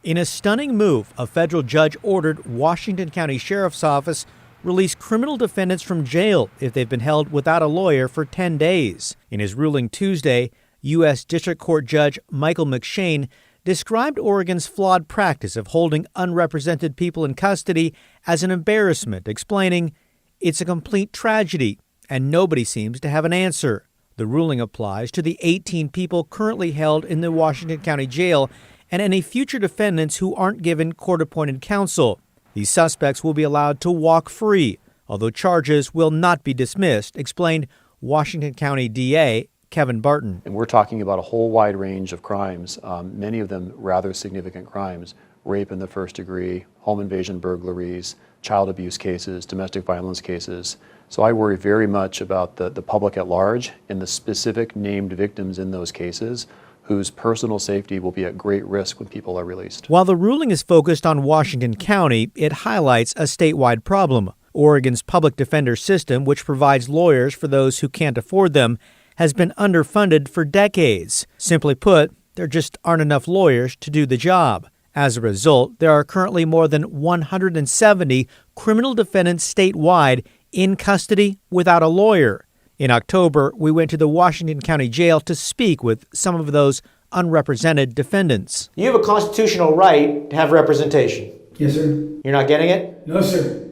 In a stunning move, a federal judge ordered Washington County Sheriff's Office release criminal defendants from jail if they've been held without a lawyer for 10 days. In his ruling Tuesday, U.S. District Court Judge Michael McShane described Oregon's flawed practice of holding unrepresented people in custody as an embarrassment, explaining, "It's a complete tragedy, and nobody seems to have an answer." The ruling applies to the 18 people currently held in the Washington County Jail and any future defendants who aren't given court-appointed counsel. These suspects will be allowed to walk free, although charges will not be dismissed, explained Washington County DA Kevin Barton. And we're talking about a whole wide range of crimes, many of them rather significant crimes: rape in the first degree, home invasion burglaries, child abuse cases, domestic violence cases. So I worry very much about the public at large and the specific named victims in those cases whose personal safety will be at great risk when people are released. While the ruling is focused on Washington County, it highlights a statewide problem. Oregon's public defender system, which provides lawyers for those who can't afford them, has been underfunded for decades. Simply put, there just aren't enough lawyers to do the job. As a result, there are currently more than 170 criminal defendants statewide in custody without a lawyer. In October, we went to the Washington County Jail to speak with some of those unrepresented defendants. You have a constitutional right to have representation. Yes, sir. You're not getting it? No, sir.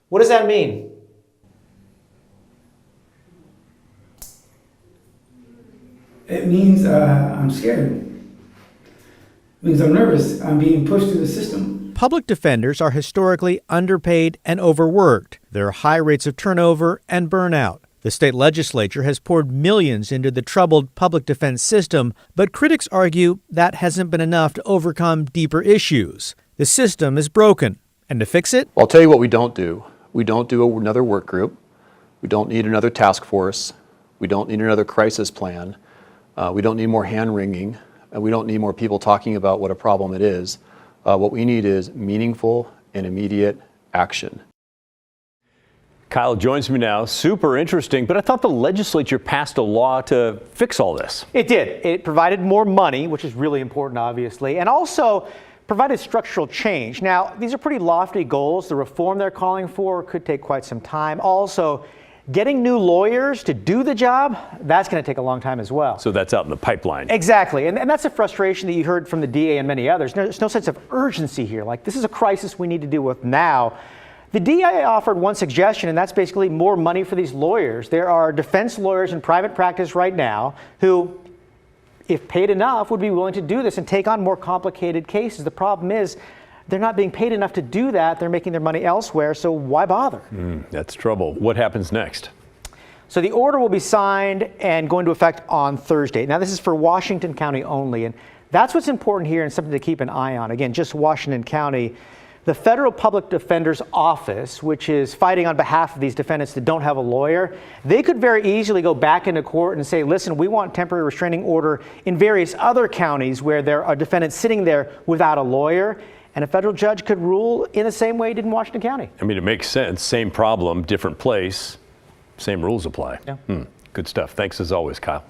What does that mean? It means I'm scared. It means I'm nervous. I'm being pushed through the system. Public defenders are historically underpaid and overworked. There are high rates of turnover and burnout. The state legislature has poured millions into the troubled public defense system, but critics argue that hasn't been enough to overcome deeper issues. The system is broken, and to fix it? I'll tell you what we don't do. We don't do another work group. We don't need another task force. We don't need another crisis plan. We don't need more hand-wringing. And we don't need more people talking about what a problem it is. What we need is meaningful and immediate action. Kyle joins me now. Super interesting, but I thought the legislature passed a law to fix all this. It did. It provided more money, which is really important, obviously, and also provided structural change. Now, these are pretty lofty goals. The reform they're calling for could take quite some time. Also, getting new lawyers to do the job, that's going to take a long time as well. So that's out in the pipeline. Exactly. And that's a frustration that you heard from the DA and many others. There's no sense of urgency here. Like, this is a crisis we need to deal with now. The DA offered one suggestion, and that's basically more money for these lawyers. There are defense lawyers in private practice right now who, if paid enough, would be willing to do this and take on more complicated cases. The problem is, they're not being paid enough to do that. They're making their money elsewhere, so why bother? That's trouble. What happens next? So the order will be signed and go into effect on Thursday. Now, this is for Washington County only, and that's what's important here and something to keep an eye on. Again, just Washington County. The Federal Public Defender's Office, which is fighting on behalf of these defendants that don't have a lawyer, they could very easily go back into court and say, listen, we want temporary restraining order in various other counties where there are defendants sitting there without a lawyer. And a federal judge could rule in the same way he did in Washington County. I mean, it makes sense. Same problem, different place, same rules apply. Yeah. Good stuff. Thanks as always, Kyle.